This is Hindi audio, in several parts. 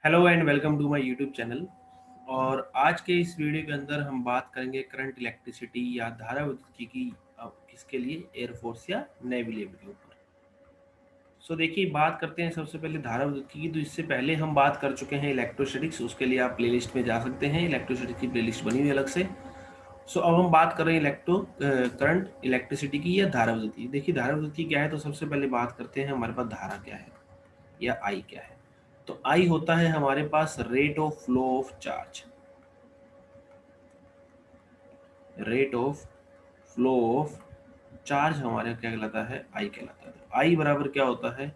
Hello and welcome to my YouTube channel. और आज के इस वीडियो के अंदर हम बात करेंगे करंट इलेक्ट्रिसिटी या धारा विद्युत की किसके लिए, एयरफोर्स या नेवी लेवल के ऊपर। सो देखिए, बात करते हैं सबसे पहले धारा विद्युत की। तो इससे पहले हम बात कर चुके हैं इलेक्ट्रोस्टैटिक्स, उसके लिए आप प्लेलिस्ट में जा सकते हैं। इलेक्ट्रोस्टैटिक्स की प्लेलिस्ट बनी हुई है अलग से। सो अब हम बात कर रहे हैं करंट इलेक्ट्रिसिटी की या धारा विद्युत की। देखिए, धारा विद्युत की क्या है, तो सबसे पहले बात करते हैं हमारे पास धारा क्या है या आई क्या है। तो आई होता है हमारे पास rate of flow of charge. Rate of flow of charge हमारे क्या कहलाता है, आई कहलाता है। तो आई बराबर क्या होता है,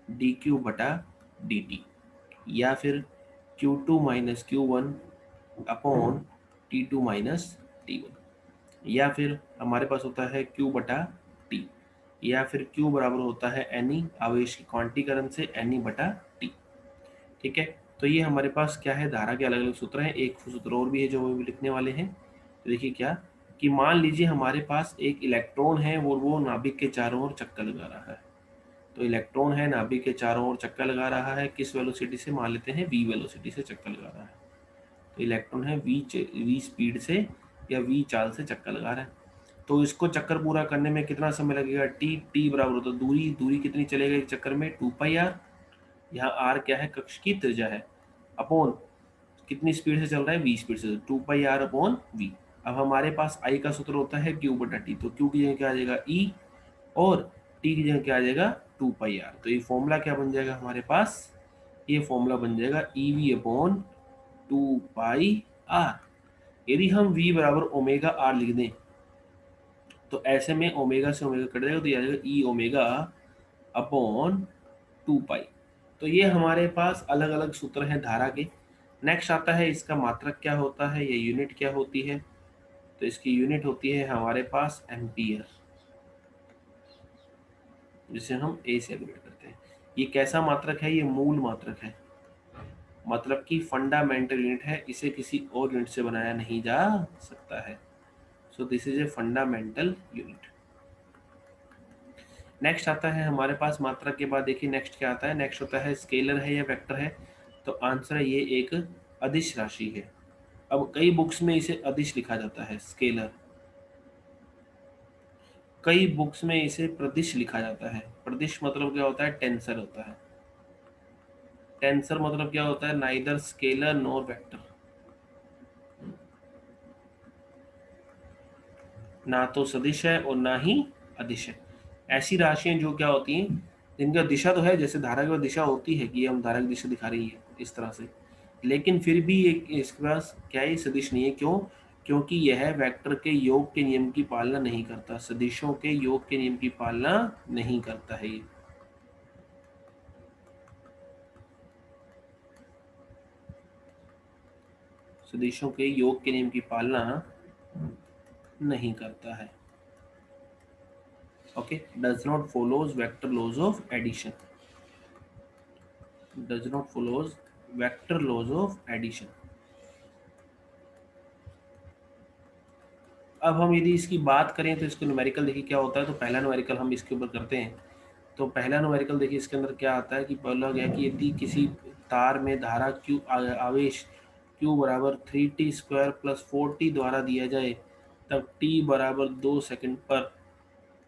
डी क्यू बटा डी टी, या फिर q two minus q one upon t two minus t one, या फिर हमारे पास होता है क्यू बटा टी, या फिर क्यू बराबर होता है एनी आवेश की क्वांटीकरण से एनी बटा टी। ठीक है, तो ये हमारे पास क्या है, धारा के अलग अलग सूत्र हैं। एक सूत्र और भी है जो वो भी लिखने वाले हैं। तो देखिए क्या, कि मान लीजिए हमारे पास एक इलेक्ट्रॉन है और वो नाभिक के चारों ओर चक्कर लगा रहा है। तो इलेक्ट्रॉन है, नाभिक के चारों ओर चक्कर लगा रहा है, किस वेलोसिटी से, मान लेते हैं वी वेलोसिटी से चक्कर लगा रहा है। तो इलेक्ट्रॉन है वी स्पीड से या वी चाल से चक्कर लगा रहा है। तो इसको चक्कर पूरा करने में कितना समय लगेगा, टी। टी बराबर होता है दूरी, दूरी कितनी चलेगा एक चक्कर में, 2 पाई आर। यहाँ आर क्या है, कक्ष की त्रिज्या है, अपॉन कितनी स्पीड से चल रहा है, वी स्पीड से, 2 पाई आर अपॉन वी। अब हमारे पास आई का सूत्र होता है क्यू बटा टी। तो क्यू की जगह क्या आ जाएगा, ई, और टी की जगह क्या आ जाएगा, 2 पाई आर। तो ये फॉर्मूला क्या बन जाएगा हमारे पास, ये फॉर्मूला बन जाएगा e v upon 2 pi r. यदि हम v बराबर ओमेगा आर लिख दें तो ऐसे में ओमेगा से ओमेगा कट जाएगा, तो ये आ जाएगा ई ओमेगा अपॉन 2 पाई। तो ये हमारे पास अलग अलग सूत्र हैं धारा के। नेक्स्ट आता है इसका मात्रक क्या होता है, ये यूनिट क्या होती है। तो इसकी यूनिट होती है हमारे पास एम्पियर, जिसे हम ए से एब्रेविएट करते हैं। ये कैसा मात्रक है, ये मूल मात्रक है, मतलब कि फंडामेंटल यूनिट है, इसे किसी और यूनिट से बनाया नहीं जा सकता है। So this is a fundamental unit. Next आता है हमारे पास मात्रक के बाद, देखिए नेक्स्ट क्या आता है, नेक्स्ट होता है स्केलर है या वेक्टर है। तो आंसर है ये एक अदिश राशि है। अब कई बुक्स में इसे अदिश लिखा जाता है स्केलर, कई बुक्स में इसे प्रदिश लिखा जाता है। प्रदिश मतलब क्या होता है, टेंसर होता है। टेंसर मतलब क्या होता है, नाइदर स्केलर नॉर वेक्टर, ना तो सदिश है और ना ही अदिश है। ऐसी राशियां जो क्या होती हैं, जिनका दिशा तो है, जैसे धारा की दिशा होती है कि हम धारा की दिशा दिखा रही है इस तरह से, लेकिन फिर भी एक इसके पास क्या है, सदिश नहीं है। क्यों, क्योंकि यह वेक्टर के योग के नियम की पालना नहीं करता, सदिशों के योग के नियम की पालना नहीं करता है ये। सदिशों के योग के नियम की पालना नहीं करता है। Okay, does not follows vector laws of addition, does not follows vector laws of addition. अब हम यदि इसकी बात करें तो इसको न्यूमेरिकल देखिए क्या होता है। तो पहला न्यूमेरिकल हम इसके ऊपर करते हैं। तो पहला न्यूमेरिकल देखिए इसके अंदर क्या आता है, कि बोला गया कि यदि किसी तार में धारा क्यू आवेश क्यू बराबर 3t² प्लस 4t द्वारा दिया जाए, तब t बराबर 2 सेकंड पर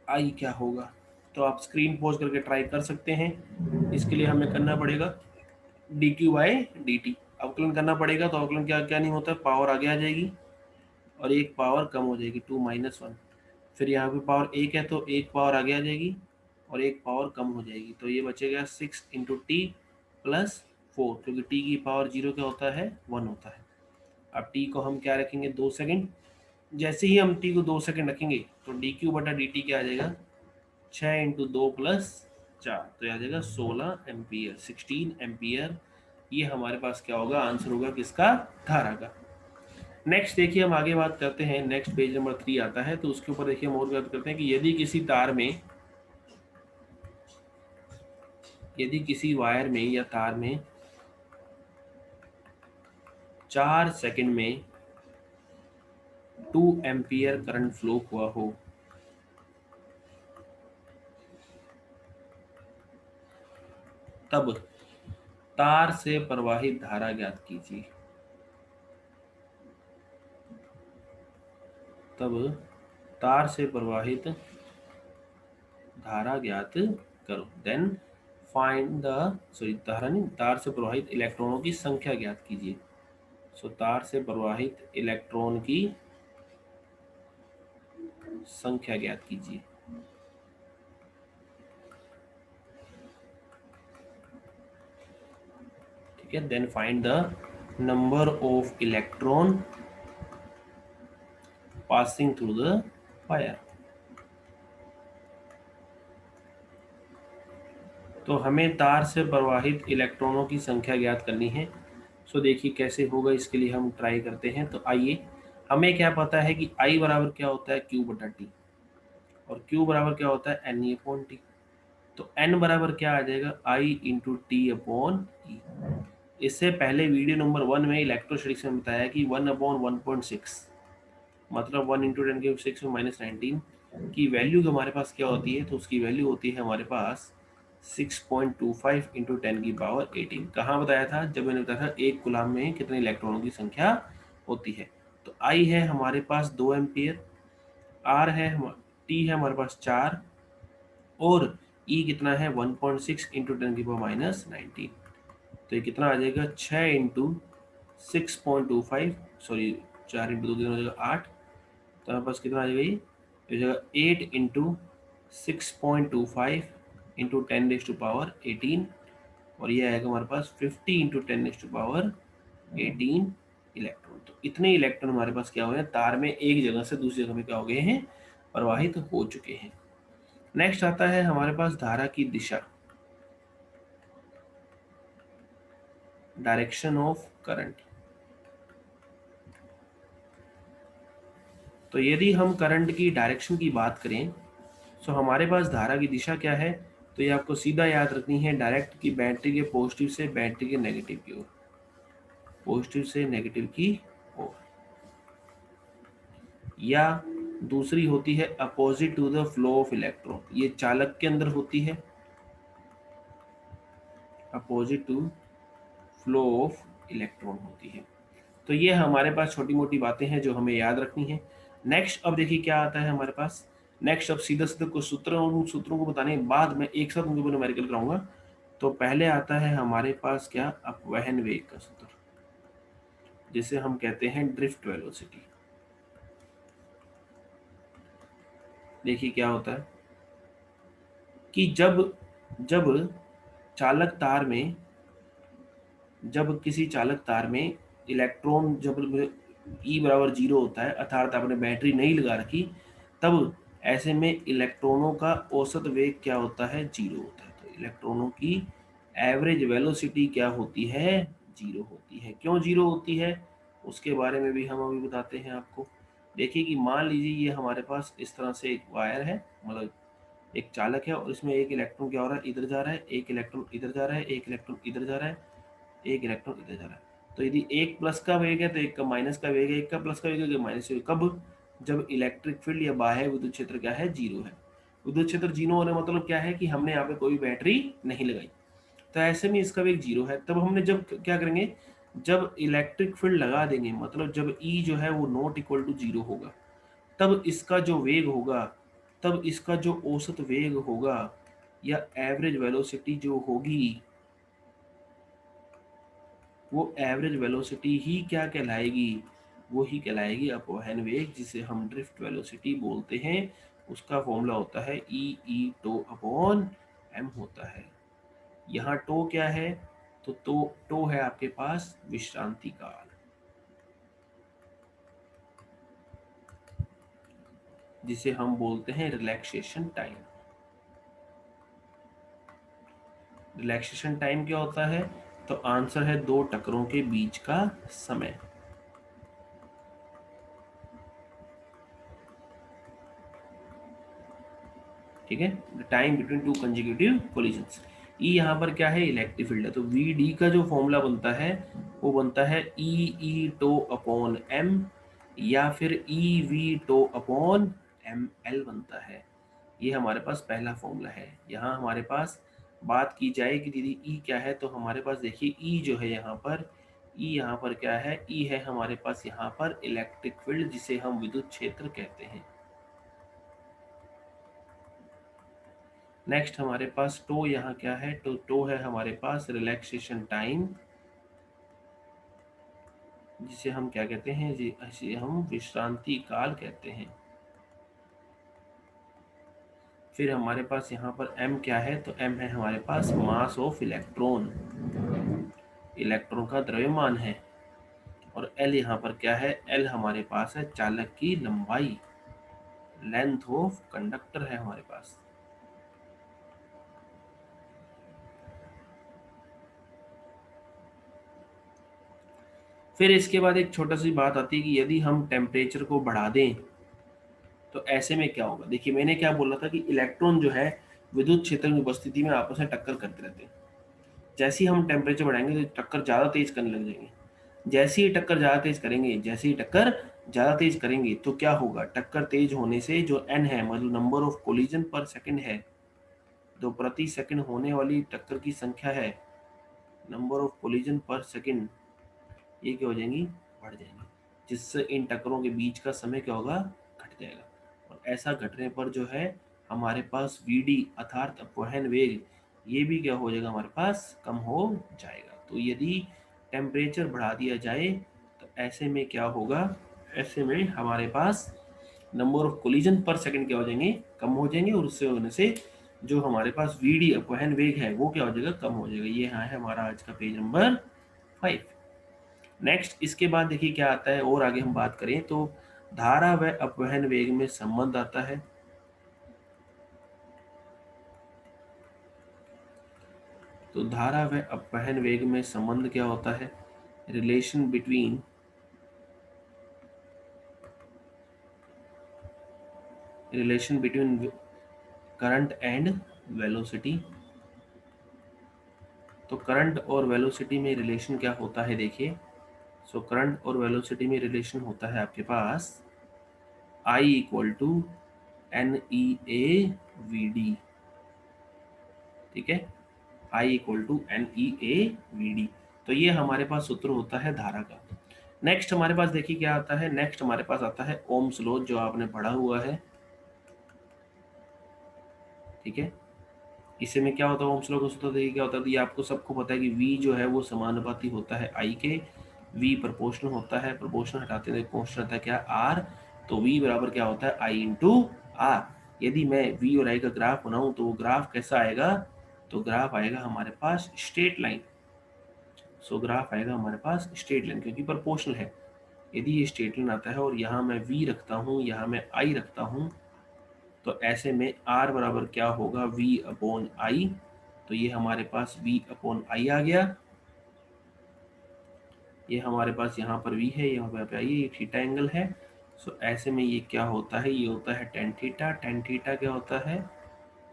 आई क्या होगा। तो आप स्क्रीन पॉज करके ट्राई कर सकते हैं। इसके लिए हमें करना पड़ेगा D Q by D T, अवकलन करना पड़ेगा। तो अवकलन क्या क्या नहीं होता, पावर आगे आ जाएगी और एक पावर कम हो जाएगी, 2 - 1। फिर यहाँ पे पावर एक है तो एक पावर आगे आ जाएगी और एक पावर कम हो जाएगी। तो ये बचेगा 6 × t + 4, क्योंकि t की पावर 0 क्या होता है, 1 होता है। अब t को हम क्या रखेंगे, 2 सेकंड। जैसे ही हम t को 2 सेकंड रखेंगे तो डी क्यू बटा डी टी क्या आ जाएगा, 6 × 2 + 4, तो यह आ जाएगा 16 एम्पियर, 16 एम्पियर। ये हमारे पास क्या होगा, आंसर होगा किसका, धारा का। नेक्स्ट देखिए हम आगे बात करते हैं, नेक्स्ट पेज नंबर 3 आता है। तो उसके ऊपर देखिए हम और बात करते हैं कि यदि किसी तार में, यदि किसी वायर में या तार में 4 सेकंड में 2 एम्पियर करंट फ्लो हुआ हो, तब तार से प्रवाहित धारा ज्ञात कीजिए। तब तार से प्रवाहित धारा ज्ञात करो। देन फाइंड द, सॉरी धारा नहीं, तार से प्रवाहित इलेक्ट्रॉनों की संख्या ज्ञात कीजिए। सो तार से प्रवाहित इलेक्ट्रॉन की संख्या ज्ञात कीजिए। ठीक है, then find the number of electron passing through the wire. तो हमें तार से प्रवाहित इलेक्ट्रॉनों की संख्या ज्ञात करनी है। सो देखिए कैसे होगा, इसके लिए हम ट्राई करते हैं। तो आइए, हमें क्या पता है कि I बराबर क्या होता है Q बटा T, और Q बराबर क्या होता है NE अपॉन T। तो N बराबर क्या आ जाएगा I into T upon E। इससे पहले वीडियो नंबर 1 में इलेक्ट्रोस्टैटिक्स में बताया कि 1 अपॉन 1.6 मतलब 1 इंटू 10⁻⁶ में -19 की वैल्यू हमारे पास क्या होती है, तो उसकी वैल्यू होती है हमारे पास 6.25 इंटू 10⁻18। कहाँ बताया था, जब मैंने बताया था एक कूलम में कितने इलेक्ट्रॉनों की संख्या होती है। तो I है हमारे पास 2 एम्पियर, R है, T है हमारे पास 4, और E कितना है 1.6 इंटू 10⁻⁻19। तो ये कितना आ जाएगा 6 इंटू 6.25, सॉरी 4 इंटू 2 कितना हो जाएगा 8। तो हमारे पास कितना आ जाएगा, ये हो जाएगा 8 इंटू 6.25 इंटू 10⁻18, और ये आएगा हमारे पास 50 इंटू 10⁻18 इलेक्ट्रॉन। तो इतने इलेक्ट्रॉन हमारे पास क्या हुए हैं, तार में एक जगह से दूसरी जगह में क्या हो गए हैं, प्रवाहित हो चुके हैं। नेक्स्ट आता है हमारे पास धारा की दिशा, डायरेक्शन ऑफ करंट। तो यदि हम करंट की डायरेक्शन की बात करें, तो हमारे पास धारा की दिशा क्या है, तो ये आपको सीधा याद रखनी है, डायरेक्ट की बैटरी के पॉजिटिव से बैटरी के नेगेटिव की ओर, पॉजिटिव से नेगेटिव की ओर, या दूसरी होती है opposite to the flow of electron. ये चालक के अंदर होती है, opposite to flow of electron होती है। तो ये हमारे पास छोटी मोटी बातें हैं जो हमें याद रखनी है। नेक्स्ट अब देखिए क्या आता है हमारे पास। नेक्स्ट अब सीधा सीधा कुछ सूत्र, और उन सूत्रों को बताने के बाद मैं एक साथ उनके ऊपर न्यूमेरिकल कराऊंगा। तो पहले आता है हमारे पास क्या, अपवहन वेग का सूत्र, जिसे हम कहते हैं ड्रिफ्ट वेलोसिटी। देखिए क्या होता है कि जब जब चालक तार में, जब किसी चालक तार में इलेक्ट्रॉन जब E बराबर 0 होता है, अर्थात आपने बैटरी नहीं लगा रखी, तब ऐसे में इलेक्ट्रॉनों का औसत वेग क्या होता है, 0 होता है। तो इलेक्ट्रॉनों की एवरेज वेलोसिटी क्या होती है, 0 होती है। क्यों 0 होती है, उसके बारे में भी हम अभी बताते हैं आपको। देखिए कि मान लीजिए ये हमारे पास इस तरह से एक वायर है, मतलब एक चालक है, और इसमें एक इलेक्ट्रॉन क्या हो रहा है, इधर जा रहा है, एक इलेक्ट्रॉन इधर जा रहा है, एक इलेक्ट्रॉन इधर जा रहा है, एक इलेक्ट्रॉन इधर जा रहा है। तो यदि एक प्लस का वेग है तो एक का माइनस का वेग है, एक का प्लस का वेग है तो माइनस का वेग। कब, जब इलेक्ट्रिक फील्ड या बाह्य विद्युत क्षेत्र क्या है, 0 है। विद्युत क्षेत्र 0 होने मतलब क्या है कि हमने यहाँ पे कोई बैटरी नहीं लगाई, तो ऐसे में इसका वेग 0 है। तब हमने जब क्या करेंगे, जब इलेक्ट्रिक फील्ड लगा देंगे, मतलब जब E जो है वो नॉट इक्वल टू 0 होगा, तब इसका जो वेग होगा, तब इसका जो औसत वेग होगा या एवरेज वेलोसिटी जो होगी, वो एवरेज वेलोसिटी ही क्या कहलाएगी, वो ही कहलाएगी अपवहन वेग, जिसे हम ड्रिफ्ट वेलोसिटी बोलते हैं। उसका फॉर्मूला होता है ई टो अपॉन एम होता है। यहाँ टो क्या है, तो टो है आपके पास विश्रांति काल, जिसे हम बोलते हैं रिलैक्सेशन टाइम। रिलैक्सेशन टाइम क्या होता है, तो आंसर है दो टकरों के बीच का समय। ठीक है, time between two consecutive collisions. ई यहाँ पर क्या है, इलेक्ट्रिक फील्ड है। तो वी डी का जो फॉर्मूला बनता है वो बनता है ई टो अपॉन एम, या फिर e v tau upon m l बनता है। ये हमारे पास पहला फॉर्मूला है। यहाँ हमारे पास बात की जाए कि दीदी ई क्या है, तो हमारे पास देखिए ई जो है यहाँ पर, ई यहाँ पर क्या है, ई है हमारे पास यहाँ पर इलेक्ट्रिक फील्ड, जिसे हम विद्युत क्षेत्र कहते हैं। नेक्स्ट हमारे पास टो यहाँ क्या है, तो टो है हमारे पास रिलैक्सेशन टाइम, जिसे हम क्या कहते हैं जी, इसे हम विश्रांति काल कहते हैं। फिर हमारे पास यहाँ पर m क्या है, तो m है हमारे पास मास ऑफ इलेक्ट्रॉन, इलेक्ट्रॉन का द्रव्यमान है। और l यहाँ पर क्या है, l हमारे पास है चालक की लंबाई, लेंथ ऑफ कंडक्टर है हमारे पास। फिर इसके बाद एक छोटा सी बात आती है कि यदि हम टेम्परेचर को बढ़ा दें तो ऐसे में क्या होगा। देखिए मैंने क्या बोला था कि इलेक्ट्रॉन जो है विद्युत क्षेत्र की उपस्थिति में आपस में टक्कर करते रहते हैं। जैसे ही हम टेम्परेचर बढ़ाएंगे तो टक्कर ज़्यादा तेज करने लग जाएंगे। जैसे ही टक्कर ज़्यादा तेज करेंगे, जैसे ही टक्कर ज़्यादा तेज करेंगे तो क्या होगा, टक्कर तेज होने से जो n है, मतलब नंबर ऑफ कोलिजन पर सेकंड है, तो प्रति सेकंड होने वाली टक्कर की संख्या है, नंबर ऑफ कोलिजन पर सेकंड, ये क्या हो जाएंगी, बढ़ जाएंगी, जिससे इन टक्करों के बीच का समय क्या होगा, घट जाएगा। और ऐसा घटने पर जो है हमारे पास vd अर्थात अपवहन वेग, ये भी क्या हो जाएगा, हमारे पास कम हो जाएगा। तो यदि टेम्परेचर बढ़ा दिया जाए तो ऐसे में क्या होगा, ऐसे में हमारे पास नंबर ऑफ कोलिजन पर सेकंड क्या हो जाएंगे, कम हो जाएंगे, और उससे होने से जो हमारे पास vd अपवहन वेग है वो क्या हो जाएगा, कम हो जाएगा। ये है हमारा आज का पेज नंबर 5। नेक्स्ट इसके बाद देखिए क्या आता है, और आगे हम बात करें तो धारा व अपवहन वेग में संबंध आता है। तो धारा व अपवहन वेग में संबंध क्या होता है, relation between current and velocity. तो करंट और वेलोसिटी में रिलेशन क्या होता है, देखिए सो करंट और वेलोसिटी में रिलेशन होता है आपके पास I इक्वल टू NEA/VD, ठीक है, I इक्वल टू NEA/VD। तो ये हमारे पास सूत्र होता है धारा का। नेक्स्ट हमारे पास देखिए क्या आता है, नेक्स्ट हमारे पास आता है ओम्स लॉ, जो आपने पढ़ा हुआ है, ठीक है। इसे में क्या होता है, ओम्स लॉ का सूत्र देखिए क्या होता है, तो ये आपको सबको पता है कि V जो है वो समानुपाती होता है I के, V प्रोपोर्शनल होता है, प्रोपोर्शनल हटाते हैं कॉन्स्टेंट आता है क्या, R। तो V बराबर क्या होता है, I इंटू R। यदि मैं V और I का ग्राफ बनाऊं तो वो ग्राफ कैसा आएगा, तो ग्राफ आएगा हमारे पास स्ट्रेट लाइन। सो ग्राफ आएगा हमारे पास स्ट्रेट लाइन, क्योंकि प्रोपोर्शनल है। यदि ये स्ट्रेट लाइन आता है और यहाँ मैं V रखता हूँ, यहाँ मैं I रखता हूँ, तो ऐसे में R बराबर क्या होगा, V अपॉन I। तो ये हमारे पास V अपॉन I आ गया, ये हमारे पास यहाँ पर V है, यहाँ पर I, ये थीटा एंगल है। सो ऐसे में ये क्या होता है, ये होता है टेन थीटा। टेन थीटा क्या होता है,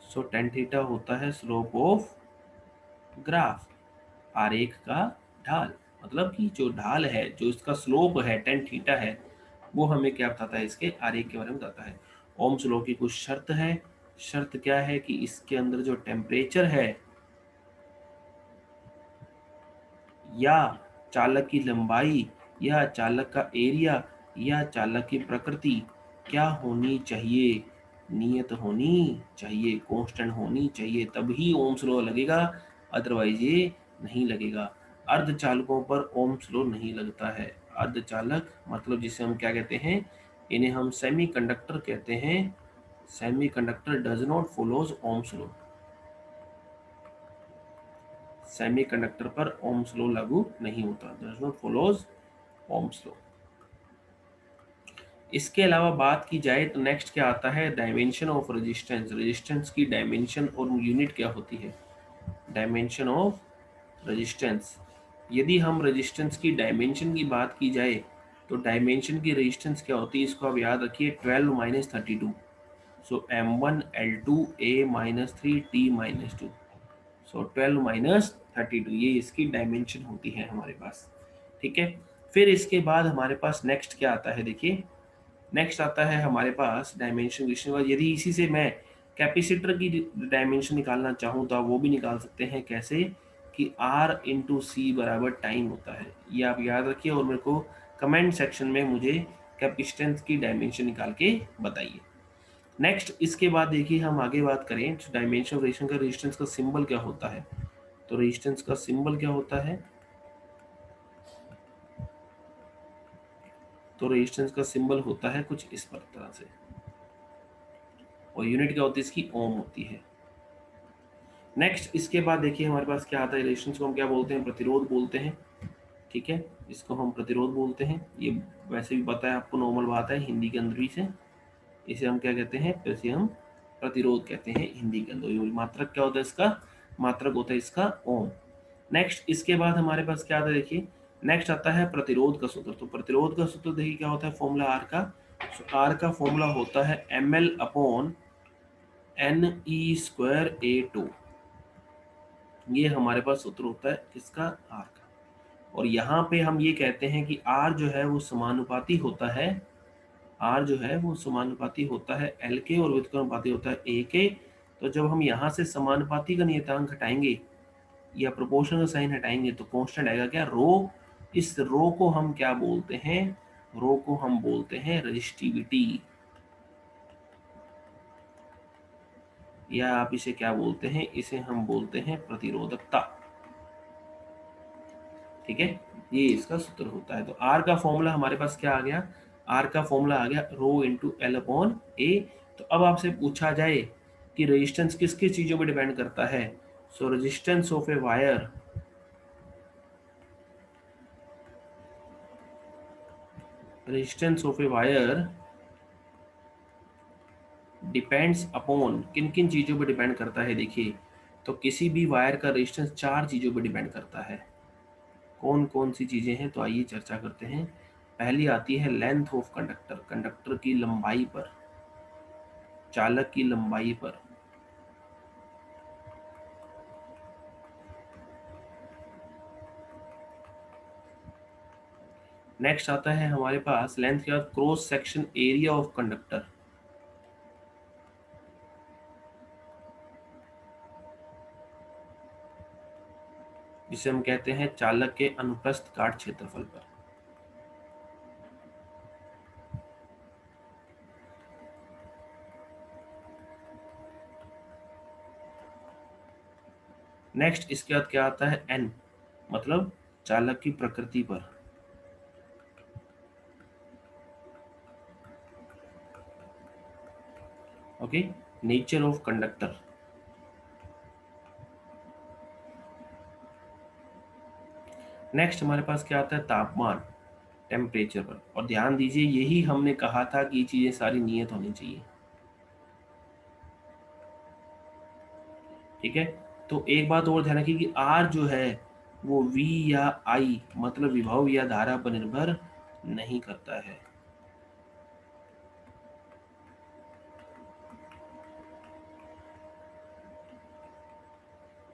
सो टेन थीटा होता है स्लोप ऑफ ग्राफ, आरेख का ढाल। मतलब कि जो ढाल है, जो इसका स्लोप है टेन थीटा है, वो हमें क्या बताता है, इसके आरेख के बारे में बताता है। ओम्स लॉ की कुछ शर्त है, शर्त क्या है कि इसके अंदर जो टेम्परेचर है या चालक की लंबाई या चालक का एरिया या चालक की प्रकृति क्या होनी चाहिए, नियत होनी चाहिए, कांस्टेंट होनी चाहिए, तभी ओम्स लॉ लगेगा, अदरवाइज ये नहीं लगेगा। अर्धचालकों पर ओम्स लॉ नहीं लगता है। अर्धचालक मतलब जिसे हम क्या कहते हैं, इन्हें हम सेमीकंडक्टर कहते हैं। Semiconductor does not follows Ohm's law, semiconductor पर ओम्स लॉ लागू नहीं होता, does not follows Ohm's law. इसके अलावा बात की जाए तो नेक्स्ट क्या आता है, डायमेंशन ऑफ रेजिस्टेंस। रेजिस्टेंस की डायमेंशन और यूनिट क्या होती है, डायमेंशन ऑफ रेजिस्टेंस। यदि हम रेजिस्टेंस की डायमेंशन की बात की जाए तो डायमेंशन की रेजिस्टेंस क्या होती है, इसको आप याद रखिए 12 minus 32। So M1 L2 A minus 3 T minus 2। So 12 minus 32, ये इसकी डायमेंशन होती है हमारे पास, ठीक है। फिर इसके बाद हमारे पास नेक्स्ट क्या आता है, देखिए नेक्स्ट आता है हमारे पास डायमेंशन क्वेश्चन। यदि इसी से मैं कैपेसिटर की डायमेंशन निकालना चाहूँ तो आप वो भी निकाल सकते हैं। कैसे? कि आर इंटू सी बराबर टाइम होता है। ये आप याद रखिए और मेरे को कमेंट सेक्शन में मुझे कैपेसिटेंस की डायमेंशन निकाल के बताइए। नेक्स्ट इसके बाद देखिए हम आगे बात करें तो डायमेंशन रेजिस्टेंस का, रेजिस्टेंस का सिंबल क्या होता है। तो रेजिस्टेंस का सिंबल क्या होता है? तो रेजिस्टेंस का सिंबल होता है कुछ इस तरह से, और यूनिट क्या होती है इसकी? ओम होती है। नेक्स्ट इसके बाद देखिए हमारे पास क्या आता है, रेजिस्टेंस को हम क्या बोलते हैं? प्रतिरोध बोलते हैं। ठीक है, इसको हम प्रतिरोध बोलते हैं। ये वैसे भी पता है आपको, नॉर्मल बात है हिंदी के अंदर भी से। इसे हम क्या कहते हैं? इसे हम प्रतिरोध कहते हैं हिंदी के अंदर। ये मात्रक क्या होता है इसका? मात्रक होता है इसका ओम। नेक्स्ट इसके बाद हमारे पास क्या आता है देखिए, नेक्स्ट आता है प्रतिरोध का सूत्र। तो प्रतिरोध का सूत्र देखिए क्या होता है, फॉर्मूला आर का। आर का फॉर्मूला होता है ml अपॉन Ne²A2। ये हमारे पास सूत्र होता है किसका? आर का। और यहाँ पे हम ये कहते हैं कि आर जो है वो समानुपाती होता है, आर जो है वो समानुपाती होता है एल के और व्युत्क्रमानुपाती होता है ए के। तो जब हम यहाँ से समानुपाती का नियतांक हटाएंगे या प्रोपोर्शनल साइन हटाएंगे तो कांस्टेंट आएगा क्या? रो। इस रो को हम क्या बोलते हैं? रो को हम बोलते हैं रेजिस्टिविटी, या आप इसे क्या बोलते हैं? इसे हम बोलते हैं प्रतिरोधकता। ठीक है, ये इसका सूत्र होता है। तो आर का फॉर्मूला हमारे पास क्या आ गया? आर का फॉर्मूला आ गया रो इंटू एल अपॉन ए। तो अब आपसे पूछा जाए कि रेजिस्टेंस किस किस चीजों पर डिपेंड करता है। सो resistance of a wire, resistance of a wire depends upon, किन किन चीजों पर डिपेंड करता है देखिए। तो किसी भी वायर का रेजिस्टेंस चार चीजों पर डिपेंड करता है। कौन कौन सी चीजें हैं? तो आइए चर्चा करते हैं। पहली आती है लेंथ ऑफ कंडक्टर, कंडक्टर की लंबाई पर, चालक की लंबाई पर। नेक्स्ट आता है हमारे पास लेंथ के बाद cross section area of conductor, जिसे हम कहते हैं चालक के अनुप्रस्थ काट क्षेत्रफल पर। नेक्स्ट इसके बाद क्या आता है? एन, मतलब चालक की प्रकृति पर। Okay, nature of conductor. Next हमारे पास क्या आता है? तापमान, टेम्परेचर पर। और ध्यान दीजिए यही हमने कहा था कि ये चीजें सारी नियत होनी चाहिए। ठीक है, तो एक बात और ध्यान रखिए कि आर जो है वो वी या आई मतलब विभव या धारा पर निर्भर नहीं करता है।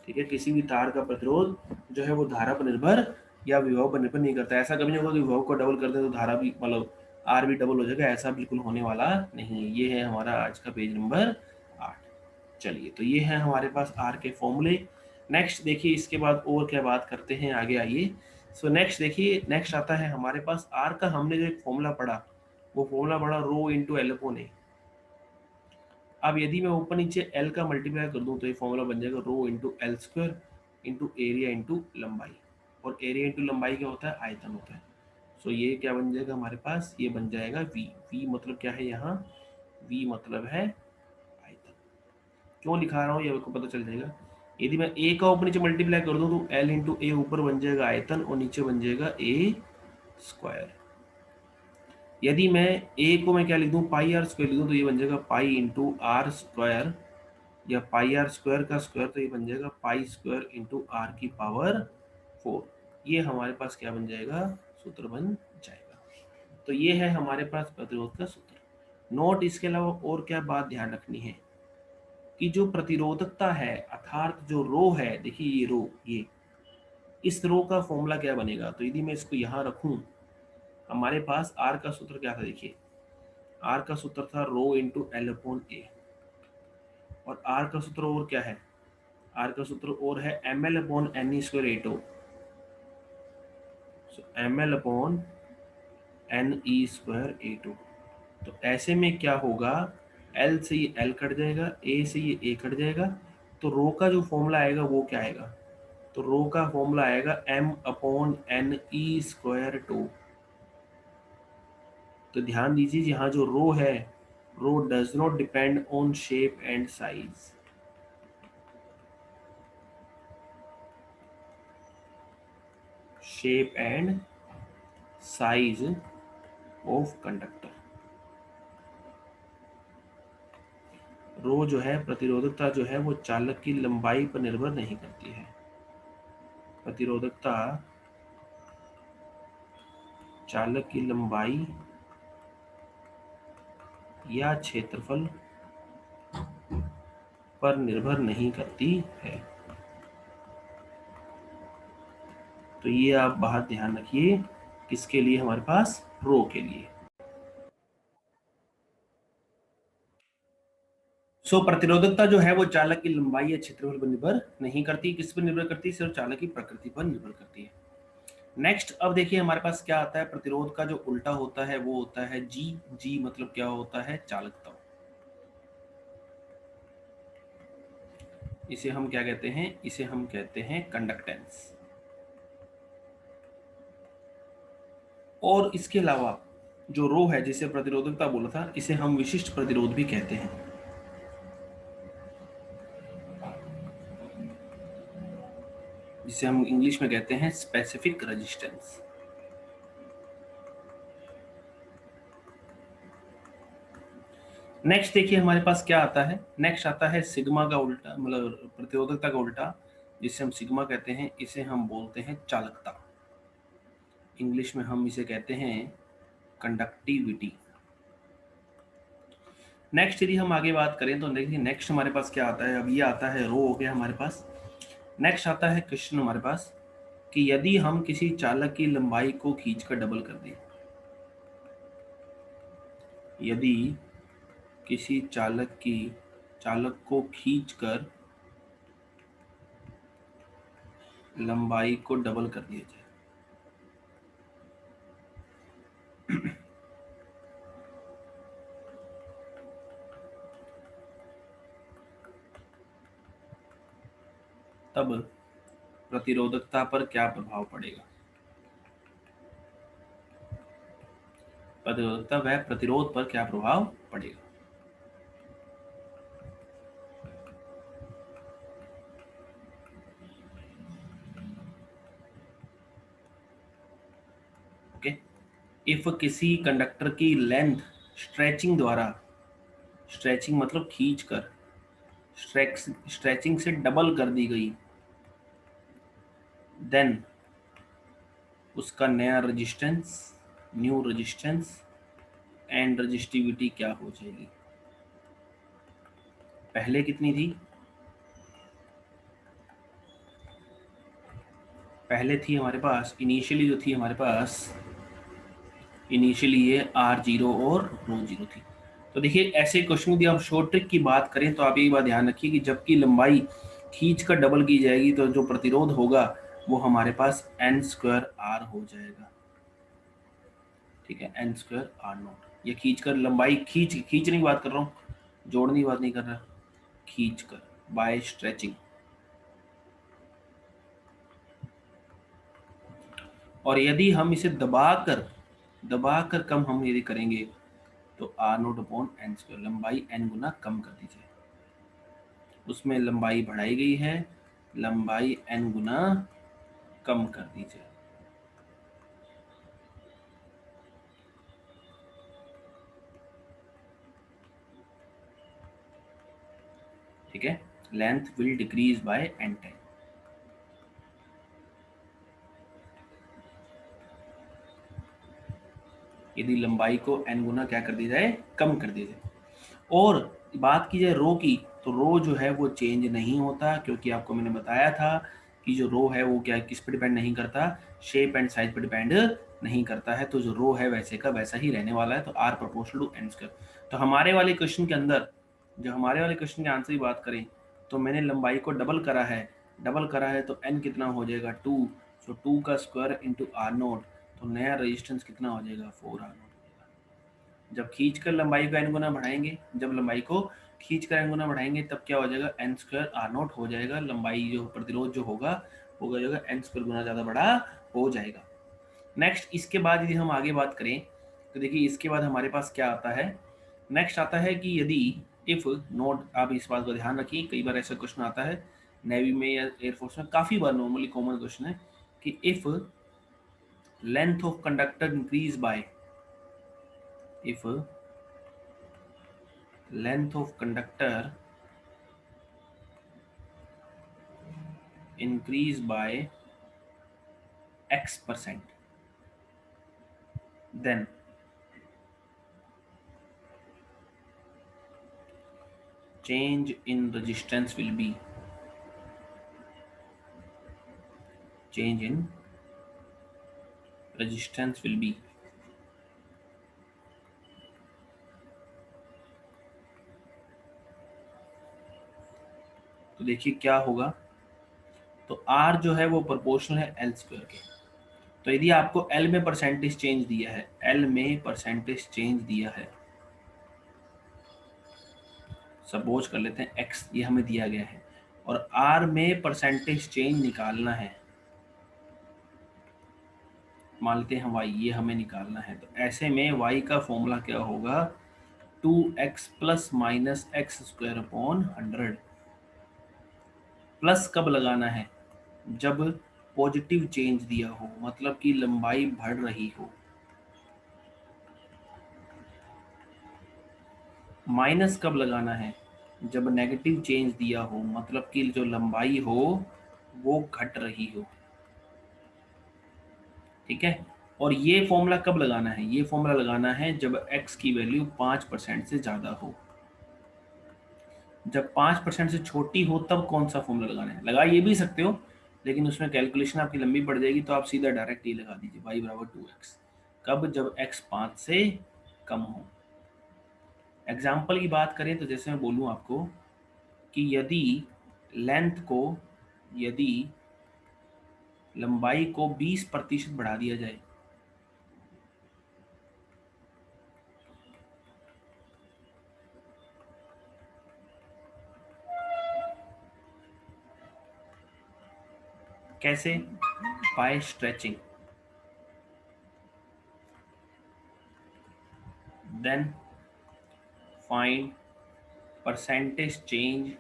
ठीक है, किसी भी तार का प्रतिरोध जो है वो धारा पर निर्भर या विभव पर निर्भर नहीं करता है। ऐसा कभी नहीं होगा कि विभव को डबल कर दे तो धारा भी मतलब आर भी डबल हो जाएगा, ऐसा बिल्कुल होने वाला नहीं है। ये है हमारा आज का पेज नंबर 8। चलिए, तो ये है हमारे पास आर के फॉर्मूले। नेक्स्ट देखिए इसके बाद और क्या बात करते हैं, आगे आइए। सो नेक्स्ट देखिए, नेक्स्ट आता है हमारे पास आर का। हमने जो एक फॉर्मूला पढ़ा वो फॉर्मूला पढ़ा रो इंटू एल अपॉन ए। अब यदि मैं ऊपर नीचे एल का मल्टीप्लाई कर दूं तो ये फॉर्मूला बन जाएगा rho into L square into area into लंबाई। और एरिया इंटू लंबाई क्या होता है? आयतन होता है। सो ये क्या बन जाएगा हमारे पास? ये बन जाएगा वी। वी मतलब क्या है यहाँ? वी मतलब है आयतन। क्यों लिखा रहा हूँ ये आपको पता चल जाएगा। यदि मैं ए का ऊपर नीचे मल्टीप्लाई कर दूं तो एल इंटू ए ऊपर बन जाएगा आयतन और नीचे बन जाएगा ए स्क्वायर। यदि मैं ए को मैं क्या लिख दूं? पाई आर स्क्वायर लिख दूं तो ये बन जाएगा पाई इंटू आर स्क्वायर, या पाई आर स्क्वायर का स्क्वायर तो ये बन जाएगा पाई स्क्वायर इंटू आर की पावर 4। ये हमारे पास क्या बन जाएगा? सूत्र बन जाएगा। तो ये है हमारे पास प्रतिरोध का सूत्र। नोट इसके अलावा और क्या बात ध्यान रखनी है कि जो प्रतिरोधकता है अर्थात जो रो है, देखिए ये रो, ये इस रो का फॉर्मूला क्या बनेगा? तो यदि मैं इसको यहाँ रखूं, हमारे पास आर का सूत्र क्या था? देखिए आर का सूत्र था रो इंटू एल अपॉन ए। और आर का सूत्र और क्या है, आर का सूत्र और है ml/ne²A2। सो ml/ne²A2। तो ऐसे में क्या होगा, L से ये L कट जाएगा, A से ये A कट जाएगा, तो रो का जो फॉर्मूला आएगा वो क्या आएगा, तो रो का फॉर्मूला आएगा m/ne²2। तो ध्यान दीजिए यहाँ जो रो है, rho does not depend on shape and size. Shape and size of conductor. Rho जो है, प्रतिरोधकता जो है वो चालक की लंबाई पर निर्भर नहीं करती है। प्रतिरोधकता चालक की लंबाई या क्षेत्रफल पर निर्भर नहीं करती है। तो ये आप बात ध्यान रखिए, किसके लिए, हमारे पास रो के लिए। सो प्रतिरोधकता जो है वो चालक की लंबाई या क्षेत्रफल पर निर्भर नहीं करती। किस पर निर्भर करती है, सिर्फ चालक की प्रकृति पर निर्भर करती है। नेक्स्ट अब देखिए हमारे पास क्या आता है, प्रतिरोध का जो उल्टा होता है वो होता है जी। जी मतलब क्या होता है, चालकता। इसे हम क्या कहते हैं, इसे हम कहते हैं कंडक्टेंस। और इसके अलावा जो रो है, जिसे प्रतिरोधकता बोला था, इसे हम विशिष्ट प्रतिरोध भी कहते हैं। जिसे हम इंग्लिश में कहते हैं स्पेसिफिक रेजिस्टेंस। नेक्स्ट देखिए हमारे पास क्या आता है, नेक्स्ट आता है सिग्मा का उल्टा, मतलब प्रतिरोधकता का उल्टा, जिसे हम सिग्मा कहते हैं, इसे हम बोलते हैं चालकता। इंग्लिश में हम इसे कहते हैं कंडक्टिविटी। नेक्स्ट यदि हम आगे बात करें तो देखिए नेक्स्ट हमारे पास क्या आता है, अब ये आता है रो हो गया हमारे पास। नेक्स्ट आता है क्वेश्चन हमारे पास कि यदि हम किसी चालक की लंबाई को खींचकर डबल कर दें, यदि किसी चालक को खींचकर लंबाई को डबल कर दिया जाए, तब प्रतिरोधकता पर क्या प्रभाव पड़ेगा। प्रतिरोधकता व प्रतिरोध पर क्या प्रभाव पड़ेगा। ओके, इफ किसी कंडक्टर की लेंथ स्ट्रेचिंग द्वारा, स्ट्रेचिंग मतलब खींचकर, स्ट्रेचिंग से डबल कर दी गई, देन उसका नया resistance, new resistance and resistivity क्या हो जाएगी। पहले कितनी थी, पहले थी हमारे पास इनिशियली जो थी हमारे पास, इनिशियली ये R0 और ρ0 थी। तो देखिए ऐसे क्वेश्चन की हम शॉर्ट ट्रिक की बात करें तो आप ये बात ध्यान रखिए कि जबकि लंबाई खींच कर डबल की जाएगी तो जो प्रतिरोध होगा वो हमारे पास n²R हो जाएगा। ठीक है, n²R0। ये खींचकर लंबाई, खींचने की बात कर रहा हूँ, जोड़ने की बात नहीं कर रहा, खींचकर बाय स्ट्रेचिंग। और यदि हम इसे दबाकर कम हम यदि करेंगे तो R0/n², लंबाई n गुना कम कर दी जाए। उसमें लंबाई बढ़ाई गई है, लंबाई n गुना कम कर दी जाए। ठीक है, length will decrease by n time. यदि लंबाई को n गुना क्या कर दी जाए, कम कर दी जाए। और बात की जाए रो की, तो रो जो है वो चेंज नहीं होता, क्योंकि आपको मैंने बताया था कि जो रो है वो क्या, किस पर डिपेंड नहीं करता, शेप एंड साइज पर डिपेंड नहीं करता है। तो जो रो है वैसे का वैसा ही रहने वाला है, तो R ∝ n²। तो हमारे वाले क्वेश्चन के अंदर जब हमारे वाले क्वेश्चन के आंसर की बात करें तो मैंने लंबाई को डबल करा है, तो n कितना हो जाएगा 2, सो 2 का स्क्वायर इंटू आर नोट, तो नया रेजिस्टेंस कितना हो जाएगा 4 आर नोट। जब खींच कर लंबाई को n गुना बढ़ाएंगे, जब लंबाई को खींच कर n गुना बढ़ाएंगे तब क्या हो जाएगा n स्क्वायर आर नोट हो जाएगा, लंबाई जो प्रतिरोध जो होगा वो हो जाएगा n स्क्वायर गुना ज़्यादा बड़ा हो जाएगा। नेक्स्ट इसके बाद यदि हम आगे बात करें तो देखिए इसके बाद हमारे पास क्या आता है, नेक्स्ट आता है कि यदि इफ नोट, आप इस बात का ध्यान रखिए, कई बार ऐसा क्वेश्चन आता है नेवी में या एयरफोर्स में, काफ़ी बार नॉर्मली कॉमन क्वेश्चन है कि if length of conductor increase by, if length of conductor increase by x%, then change in resistance will be, change in resistance will be, तो देखिए क्या होगा, तो R जो है वो प्रोपोर्शनल है L स्क्वायर के। तो यदि आपको L में परसेंटेज चेंज दिया है, L में परसेंटेज चेंज दिया है, सपोज कर लेते हैं X ये हमें दिया गया है, और R में परसेंटेज चेंज निकालना है, मान लेते हैं Y ये हमें निकालना है, तो ऐसे में Y का फॉर्मूला क्या होगा 2x plus minus x square upon 100। Plus कब लगाना है, जब पॉजिटिव चेंज दिया हो, मतलब कि लंबाई बढ़ रही हो। माइनस कब लगाना है, जब नेगेटिव चेंज दिया हो, मतलब कि जो लंबाई हो वो घट रही हो। ठीक है, और ये फॉर्मूला कब लगाना है, ये फॉर्मूला लगाना है जब x की वैल्यू 5% से ज़्यादा हो। जब 5% से छोटी हो तब कौन सा फॉर्मूला लगाना है, लगा ये भी सकते हो, लेकिन उसमें कैलकुलेशन आपकी लंबी पड़ जाएगी, तो आप सीधा डायरेक्ट ये लगा दीजिए y बराबर 2x। कब, जब x 5 से कम हो। एग्जाम्पल की बात करें तो जैसे मैं बोलूँ आपको कि यदि लेंथ को, यदि लंबाई को 20% बढ़ा दिया जाए, कैसे, by stretching, then find percentage change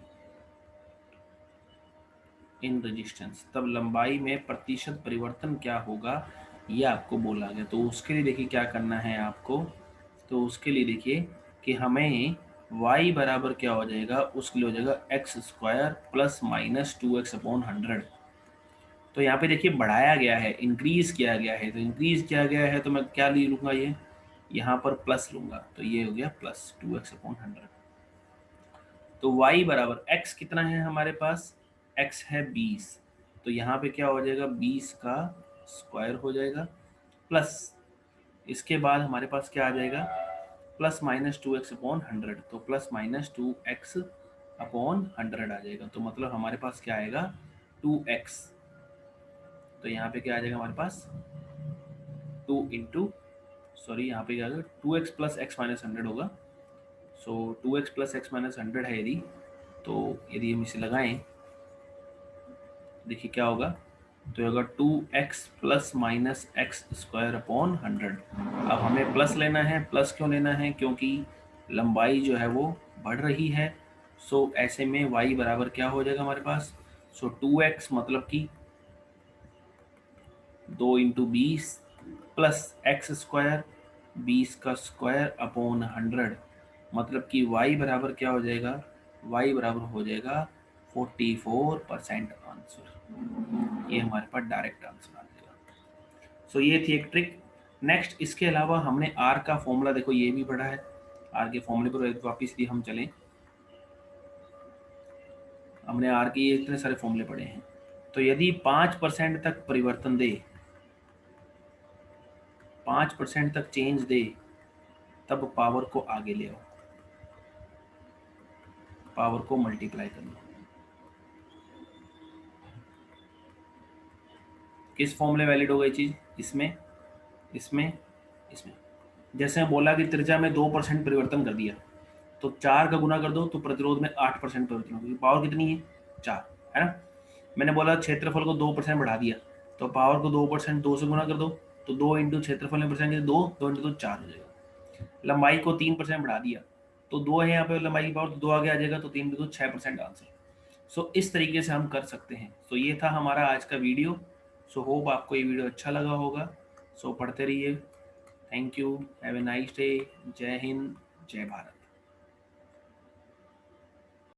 in resistance, तब लंबाई में प्रतिशत परिवर्तन क्या होगा ये आपको बोला गया। तो उसके लिए देखिए क्या करना है आपको, तो उसके लिए देखिए कि हमें y बराबर क्या हो जाएगा, उसके लिए हो जाएगा x square plus minus 2x upon 100। तो यहाँ पे देखिए बढ़ाया गया है, इंक्रीज किया गया है, तो इंक्रीज किया गया है तो मैं क्या ले लूँगा, ये यहाँ पर प्लस लूँगा, तो ये हो गया प्लस 2x अपॉन 100। तो y बराबर x कितना है हमारे पास, x है 20, तो यहाँ पे क्या हो जाएगा 20 का स्क्वायर हो जाएगा, प्लस इसके बाद हमारे पास क्या आ जाएगा, प्लस माइनस 2x अपॉन 100, तो प्लस माइनस 2x अपॉन 100 आ जाएगा, तो मतलब हमारे पास क्या आएगा 2x। तो यहाँ पे क्या आ जाएगा हमारे पास 2 इंटू, सॉरी यहाँ पे क्या आएगा 2x प्लस एक्स माइनस 100 होगा। सो 2x प्लस एक्स माइनस 100 है यदि, तो यदि हम इसे लगाएं देखिए क्या होगा, तो होगा 2x plus minus x square upon 100। अब हमें प्लस लेना है, प्लस क्यों लेना है, क्योंकि लंबाई जो है वो बढ़ रही है। सो ऐसे में y बराबर क्या हो जाएगा हमारे पास, सो 2x मतलब कि 2 इंटू 20 प्लस एक्स स्क्वायर 20 का स्क्वायर अपॉन 100, मतलब कि y बराबर क्या हो जाएगा, y बराबर हो जाएगा 44% आंसर। ये हमारे पास डायरेक्ट आंसर आ जाएगा। सो ये थी एक ट्रिक। नेक्स्ट इसके अलावा हमने r का फॉर्मूला, देखो ये भी पढ़ा है, r के फॉर्मूले पर वापिस यदि हम चलें, हमने r के इतने सारे फॉर्मूले पढ़े हैं। तो यदि 5% तक परिवर्तन दे, 5% तक चेंज दे, तब पावर को आगे ले आओ। पावर को मल्टीप्लाई करना। किस फॉर्मूले वैलिड होगा ये चीज? इसमें, इसमें, इसमें। जैसे मैं बोला कि त्रिज्या में 2% परिवर्तन कर दिया, तो 4 का गुना कर दो तो प्रतिरोध में 8% परिवर्तन होगा। पावर कितनी है? 4, है ना। मैंने बोला क्षेत्रफल को 2% बढ़ा दिया, तो पावर को 2% 2 से गुना कर दो, तो 2 इंटू क्षेत्रफल में परसेंट 2, 2 इंटू 2 4 हो जाएगा। लंबाई को 3% बढ़ा दिया, तो 2 है यहाँ पे लंबाई की पावर, तो 2 आगे आ जाएगा, तो 3 इंटू 6% आंसर। सो इस तरीके से हम कर सकते हैं। सो ये था हमारा आज का वीडियो। सो होप आपको ये वीडियो अच्छा लगा होगा। सो पढ़ते रहिए। Thank you, have a nice day. जय हिंद, जय भारत।